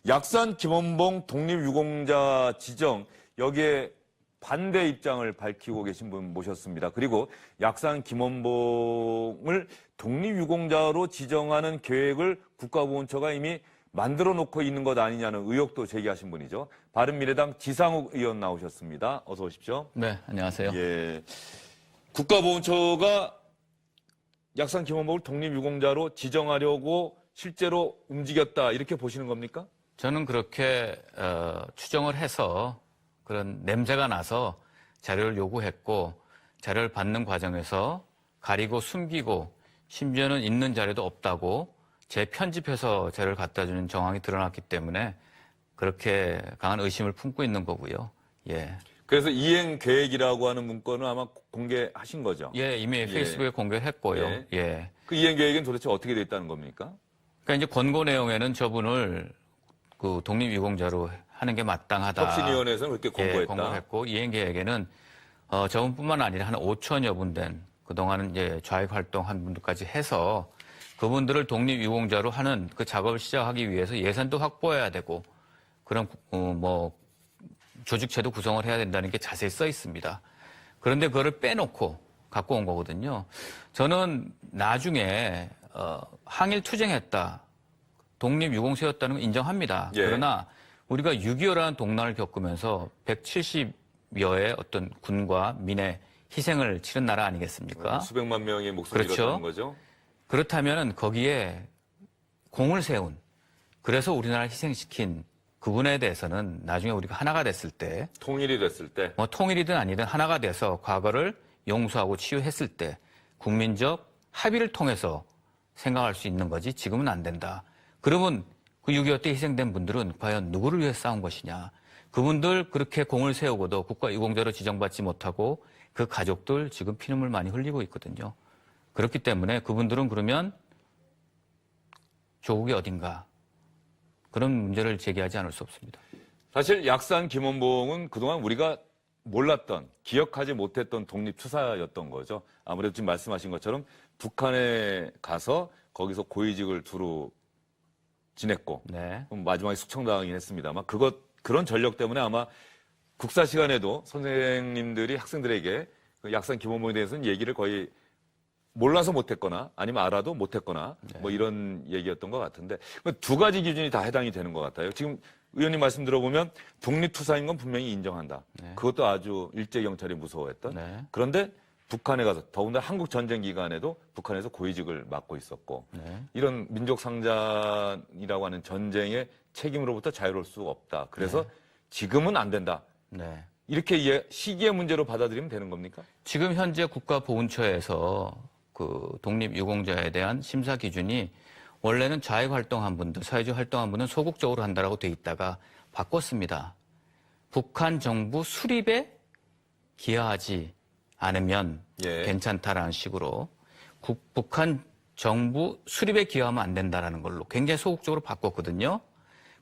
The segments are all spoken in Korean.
약산 김원봉 독립유공자 지정 여기에 반대 입장을 밝히고 계신 분 모셨습니다. 그리고 약산 김원봉을 독립유공자로 지정하는 계획을 국가보훈처가 이미 만들어 놓고 있는 것 아니냐는 의혹도 제기하신 분이죠. 바른미래당 지상욱 의원 나오셨습니다. 어서 오십시오. 네, 안녕하세요. 예, 국가보훈처가 약산 김원봉을 독립유공자로 지정하려고 실제로 움직였다 이렇게 보시는 겁니까? 저는 그렇게 추정을 해서 그런 냄새가 나서 자료를 요구했고 자료를 받는 과정에서 가리고 숨기고 심지어는 있는 자료도 없다고 재편집해서 자료를 갖다 주는 정황이 드러났기 때문에 그렇게 강한 의심을 품고 있는 거고요. 예. 그래서 이행 계획이라고 하는 문건을 아마 공개하신 거죠? 예, 이미 페이스북에 공개했고요. 예. 예. 그 이행 계획은 도대체 어떻게 돼 있다는 겁니까? 그러니까 이제 권고 내용에는 저분을 그 독립유공자로 하는 게 마땅하다. 혁신위원회에서는 그렇게 공고했다. 예, 공고했고 이행 계획에는 저분뿐만 아니라 한 5천여 분 된 그동안은 이제 좌익 활동한 분들까지 해서 그분들을 독립유공자로 하는 그 작업을 시작하기 위해서 예산도 확보해야 되고 그런 조직체도 구성을 해야 된다는 게 자세히 써 있습니다. 그런데 그거를 빼놓고 갖고 온 거거든요. 저는 나중에 항일 투쟁했다, 독립유공세였다는 걸 인정합니다. 예. 그러나 우리가 6.25라는 동란을 겪으면서 170여의 어떤 군과 민의 희생을 치른 나라 아니겠습니까? 수백만 명의 목숨을 그렇죠. 잃었다는 거죠. 그렇다면 거기에 공을 세운, 그래서 우리나라를 희생시킨 그분에 대해서는 나중에 우리가 하나가 됐을 때, 통일이 됐을 때. 통일이든 아니든 하나가 돼서 과거를 용서하고 치유했을 때 국민적 합의를 통해서 생각할 수 있는 거지 지금은 안 된다. 그러면 그 6.25 때 희생된 분들은 과연 누구를 위해 싸운 것이냐. 그분들 그렇게 공을 세우고도 국가유공자로 지정받지 못하고 그 가족들 지금 피눈물 많이 흘리고 있거든요. 그렇기 때문에 그분들은 그러면 조국이 어딘가 그런 문제를 제기하지 않을 수 없습니다. 사실 약산 김원봉은 그동안 우리가 몰랐던, 기억하지 못했던 독립투사였던 거죠. 아무래도 지금 말씀하신 것처럼 북한에 가서 거기서 고위직을 두루 지냈고 네. 마지막에 숙청당하긴 했습니다만 그런 전력 때문에 아마 국사 시간에도 선생님들이 학생들에게 그 약산 김원봉에 대해서는 얘기를 거의 몰라서 못했거나 아니면 알아도 못했거나 뭐 이런 얘기였던 것 같은데 두 가지 기준이 다 해당이 되는 것 같아요. 지금 의원님 말씀 들어보면 독립투사인 건 분명히 인정한다. 네. 그것도 아주 일제경찰이 무서워했던. 네. 그런데 북한에 가서 더군다나 한국 전쟁 기간에도 북한에서 고위직을 맡고 있었고 네. 이런 민족 상잔이라고 하는 전쟁의 책임으로부터 자유로울 수 없다. 그래서 지금은 안 된다. 네. 이렇게 시기의 문제로 받아들이면 되는 겁니까? 지금 현재 국가보훈처에서 그 독립유공자에 대한 심사 기준이 원래는 좌익 활동한 분들, 사회주의 활동한 분은 소극적으로 한다라고 돼 있다가 바꿨습니다. 북한 정부 수립에 기여하지 않으면 예. 괜찮다라는 식으로 북한 정부 수립에 기여하면 안 된다라는 걸로 굉장히 소극적으로 바꿨거든요.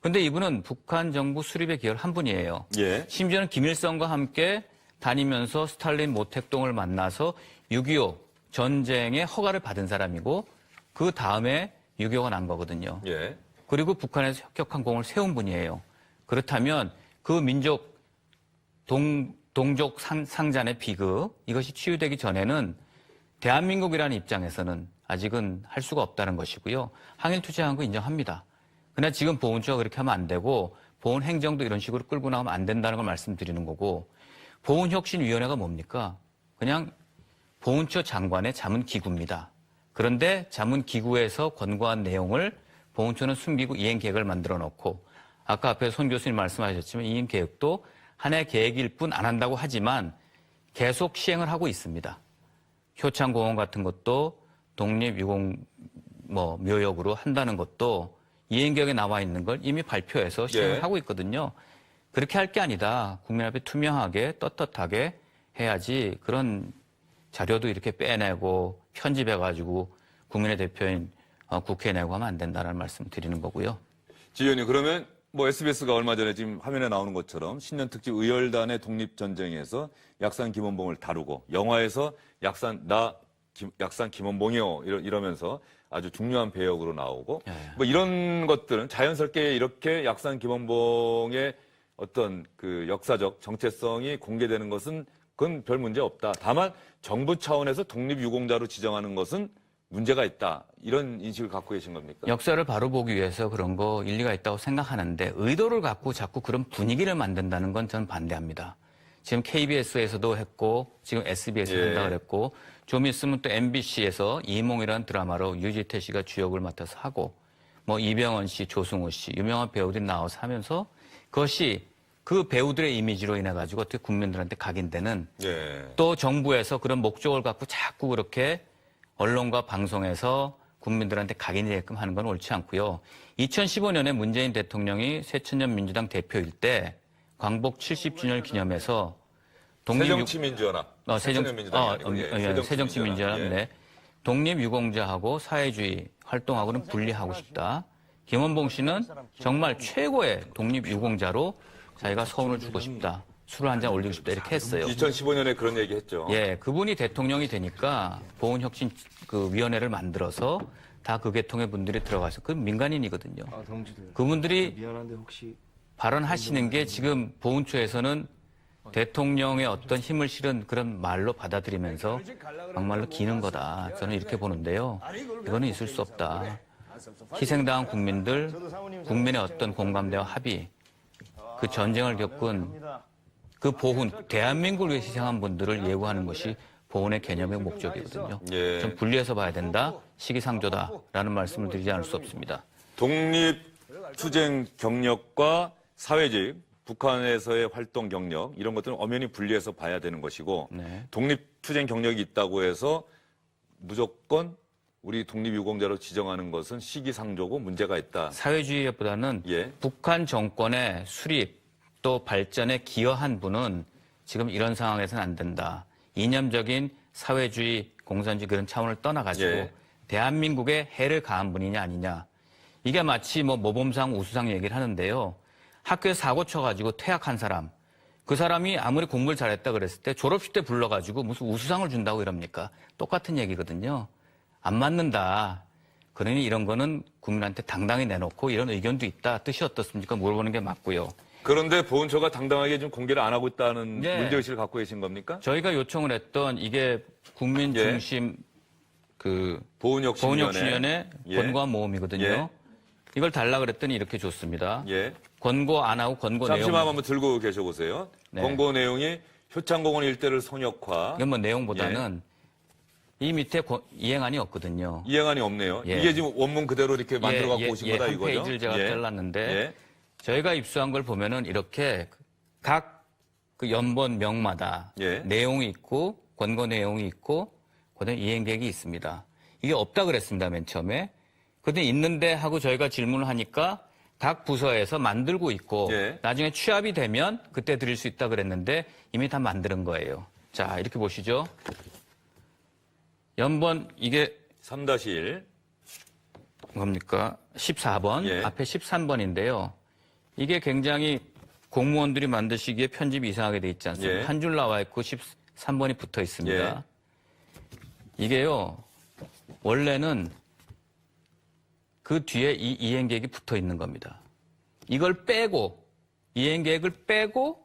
그런데 이분은 북한 정부 수립에 기여를 한 분이에요. 예. 심지어는 김일성과 함께 다니면서 스탈린 모택동을 만나서 6.25 전쟁의 허가를 받은 사람이고 그 다음에 6.25가 난 거거든요. 예. 그리고 북한에서 혁혁한 공을 세운 분이에요. 그렇다면 그 민족 동족 상잔의 비극 이것이 치유되기 전에는 대한민국이라는 입장에서는 아직은 할 수가 없다는 것이고요. 항일 투쟁한 거 인정합니다. 그러나 지금 보훈처가 그렇게 하면 안 되고 보훈행정도 이런 식으로 끌고 나가면 안 된다는 걸 말씀드리는 거고 보훈혁신위원회가 뭡니까? 그냥 보훈처 장관의 자문기구입니다. 그런데 자문기구에서 권고한 내용을 보훈처는 숨기고 이행계획을 만들어 놓고 아까 앞에 손 교수님 말씀하셨지만 이행계획도 하나의 계획일 뿐 안 한다고 하지만 계속 시행을 하고 있습니다. 효창공원 같은 것도 독립유공 묘역으로 한다는 것도 이행계획에 나와 있는 걸 이미 발표해서 시행을 하고 있거든요. 그렇게 할 게 아니다. 국민 앞에 투명하게 떳떳하게 해야지 그런 자료도 이렇게 빼내고 편집해가지고 국민의 대표인 국회에 내고 하면 안 된다는 말씀 드리는 거고요. 지 의원님 그러면 SBS가 얼마 전에 지금 화면에 나오는 것처럼 신년 특집 의열단의 독립전쟁에서 약산 김원봉을 다루고 영화에서 약산 김원봉이요 이러면서 아주 중요한 배역으로 나오고 예. 뭐 이런 것들은 자연스럽게 이렇게 약산 김원봉의 어떤 그 역사적 정체성이 공개되는 것은 그건 별 문제 없다. 다만 정부 차원에서 독립유공자로 지정하는 것은 문제가 있다. 이런 인식을 갖고 계신 겁니까? 역사를 바로 보기 위해서 그런 거 일리가 있다고 생각하는데 의도를 갖고 자꾸 그런 분위기를 만든다는 건 저는 반대합니다. 지금 KBS에서도 했고 지금 SBS에서 예. 한다고 그랬고 좀 있으면 또 MBC에서 이몽이라는 드라마로 유지태 씨가 주역을 맡아서 하고 뭐 이병헌 씨, 조승우 씨 유명한 배우들이 나와서 하면서 그것이 그 배우들의 이미지로 인해 가지고 어떻게 국민들한테 각인되는 예. 또 정부에서 그런 목적을 갖고 자꾸 그렇게 언론과 방송에서 국민들한테 각인이 되게끔 하는 건 옳지 않고요. 2015년에 문재인 대통령이 새천년 민주당 대표일 때 광복 70주년을 기념해서 새정치민주연합. 새천년민주당이 아니고 새정치민주연합. 예. 네. 독립유공자하고 사회주의 활동하고는 분리하고 싶다. 김원봉 씨는 정말 최고의 독립유공자로 자기가 서운을 주고 싶다. 술을 한 잔 올리고 싶다. 이렇게 했어요. 2015년에 그런 얘기 했죠. 예, 그분이 대통령이 되니까 보훈혁신 그 위원회를 만들어서 다 그 계통의 분들이 들어가서 그 민간인이거든요. 그분들이 미안한데 혹시 발언하시는 게 지금 보훈처에서는 대통령의 어떤 힘을 실은 그런 말로 받아들이면서 막말로 기는 거다. 저는 이렇게 보는데요. 이거는 있을 수 없다. 희생당한 국민들, 국민의 어떤 공감대와 합의, 그 전쟁을 겪은 그 보훈, 대한민국을 위해 희생한 분들을 예우하는 것이 보훈의 개념의 목적이거든요. 예. 좀 분리해서 봐야 된다. 시기상조다라는 말씀을 드리지 않을 수 없습니다. 독립투쟁 경력과 사회주의, 북한에서의 활동 경력 이런 것들은 엄연히 분리해서 봐야 되는 것이고 네. 독립투쟁 경력이 있다고 해서 무조건 우리 독립유공자로 지정하는 것은 시기상조고 문제가 있다. 사회주의보다는 예. 북한 정권의 수립 또 발전에 기여한 분은 지금 이런 상황에서는 안 된다. 이념적인 사회주의, 공산주의 그런 차원을 떠나가지고 예. 대한민국에 해를 가한 분이냐 아니냐. 이게 마치 뭐 모범상 우수상 얘기를 하는데요. 학교에서 사고 쳐가지고 퇴학한 사람. 그 사람이 아무리 공부를 잘했다 그랬을 때 졸업식 때 불러가지고 무슨 우수상을 준다고 이럽니까? 똑같은 얘기거든요. 안 맞는다. 그러니 이런 거는 국민한테 당당히 내놓고 이런 의견도 있다. 뜻이 어떻습니까? 물어보는 게 맞고요. 그런데 보훈처가 당당하게 좀 공개를 안 하고 있다는 예. 문제의식을 갖고 계신 겁니까? 저희가 요청을 했던 이게 국민 예. 중심 그 보훈혁신위원회. 보훈혁신위원회 예. 권고안 모음이거든요. 예. 이걸 달라 그랬더니 이렇게 줬습니다. 예. 권고 안 하고 권고 내용. 잠시만 한번 들고 계셔보세요. 네. 권고 내용이 효창공원 일대를 성역화. 이건 뭐 내용보다는 이 밑에 이행안이 없거든요. 이행안이 없네요. 예. 이게 지금 원문 그대로 이렇게 만들어 갖고 오신 거다 한 이거죠? 페이지를 제가 예. 잘랐는데 예. 저희가 입수한 걸 보면은 이렇게 각 그 연본 명마다 예. 내용이 있고 권고 내용이 있고 그다음에 이행 계획이 있습니다. 이게 없다 그랬습니다, 맨 처음에. 근데 있는데 하고 저희가 질문을 하니까 각 부서에서 만들고 있고 예. 나중에 취합이 되면 그때 드릴 수 있다 그랬는데 이미 다 만드는 거예요. 자, 이렇게 보시죠. 연본 이게 3-1. 뭡니까? 14번, 예. 앞에 13번인데요. 이게 굉장히 공무원들이 만드시기에 편집이 이상하게 돼 있지 않습니까? 예. 한 줄 나와 있고 13번이 붙어 있습니다. 예. 이게요, 원래는 그 뒤에 이 이행계획이 붙어 있는 겁니다. 이걸 빼고, 이행계획을 빼고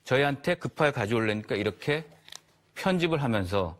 저희한테 급하게 가져오려니까 이렇게 편집을 하면서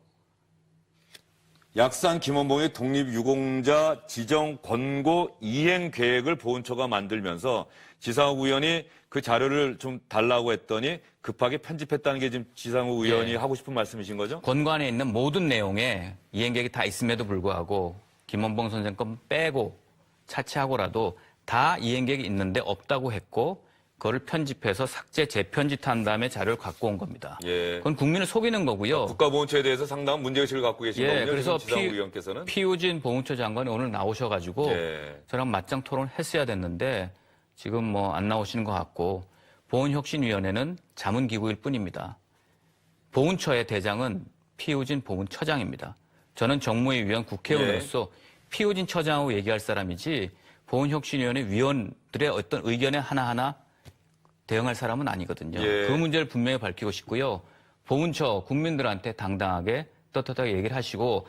약산 김원봉의 독립유공자 지정 권고 이행 계획을 보훈처가 만들면서 지상욱 의원이 그 자료를 좀 달라고 했더니 급하게 편집했다는 게 지금 지상욱 의원이 예. 하고 싶은 말씀이신 거죠? 권고안에 있는 모든 내용에 이행계획이 다 있음에도 불구하고 김원봉 선생 건 빼고 차치하고라도 다 이행계획이 있는데 없다고 했고 그거를 편집해서 삭제, 재편집한 다음에 자료를 갖고 온 겁니다. 예. 그건 국민을 속이는 거고요. 국가보훈처에 대해서 상당한 문제의식을 갖고 계신 예, 거군요. 그래서 지금 지상욱 의원께서는. 피우진 보훈처 장관이 오늘 나오셔가지고 예. 저랑 맞짱 토론을 했어야 됐는데 지금 뭐 안 나오시는 것 같고 보훈혁신위원회는 자문기구일 뿐입니다. 보훈처의 대장은 피우진 보훈처장입니다. 저는 정무위 위원 국회의원으로서 피우진 처장하고 얘기할 사람이지 보훈혁신위원회 위원들의 어떤 의견에 하나하나 대응할 사람은 아니거든요. 예. 그 문제를 분명히 밝히고 싶고요. 보훈처 국민들한테 당당하게 떳떳하게 얘기를 하시고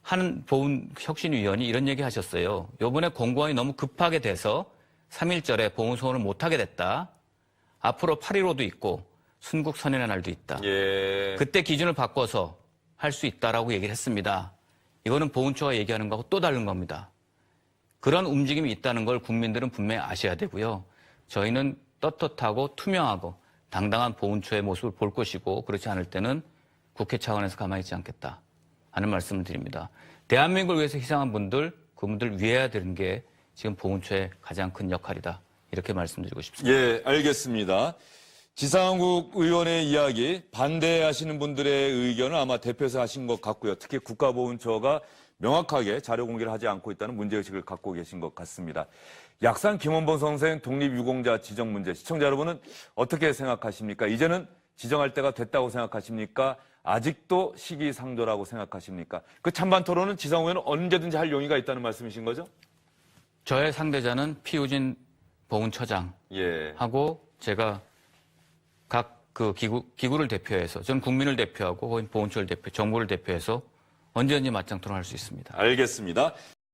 한 보훈혁신위원이 이런 얘기 하셨어요. 요번에 공고안이 너무 급하게 돼서 3.1절에 보훈소원을 못하게 됐다. 앞으로 8.15도 있고 순국선언의 날도 있다. 예. 그때 기준을 바꿔서 할 수 있다라고 얘기를 했습니다. 이거는 보훈처가 얘기하는 거하고 또 다른 겁니다. 그런 움직임이 있다는 걸 국민들은 분명히 아셔야 되고요. 저희는 떳떳하고 투명하고 당당한 보훈처의 모습을 볼 것이고 그렇지 않을 때는 국회 차원에서 가만히 있지 않겠다 하는 말씀을 드립니다. 대한민국을 위해서 희생한 분들, 그분들 위해야 되는 게 지금 보훈처의 가장 큰 역할이다. 이렇게 말씀드리고 싶습니다. 예, 알겠습니다. 지상욱 의원의 이야기, 반대하시는 분들의 의견을 아마 대표해서 하신 것 같고요. 특히 국가보훈처가 명확하게 자료 공개를 하지 않고 있다는 문제의식을 갖고 계신 것 같습니다. 약산 김원범 선생 독립유공자 지정 문제, 시청자 여러분은 어떻게 생각하십니까? 이제는 지정할 때가 됐다고 생각하십니까? 아직도 시기상조라고 생각하십니까? 그 찬반 토론은 지상욱 의원은 언제든지 할 용의가 있다는 말씀이신 거죠? 저의 상대자는 피우진 보훈처장하고 예. 제가 각 그 기구를 대표해서 전 국민을 대표하고 보훈처를 대표, 정부를 대표해서 언제든지 맞짱 토론할 수 있습니다. 알겠습니다.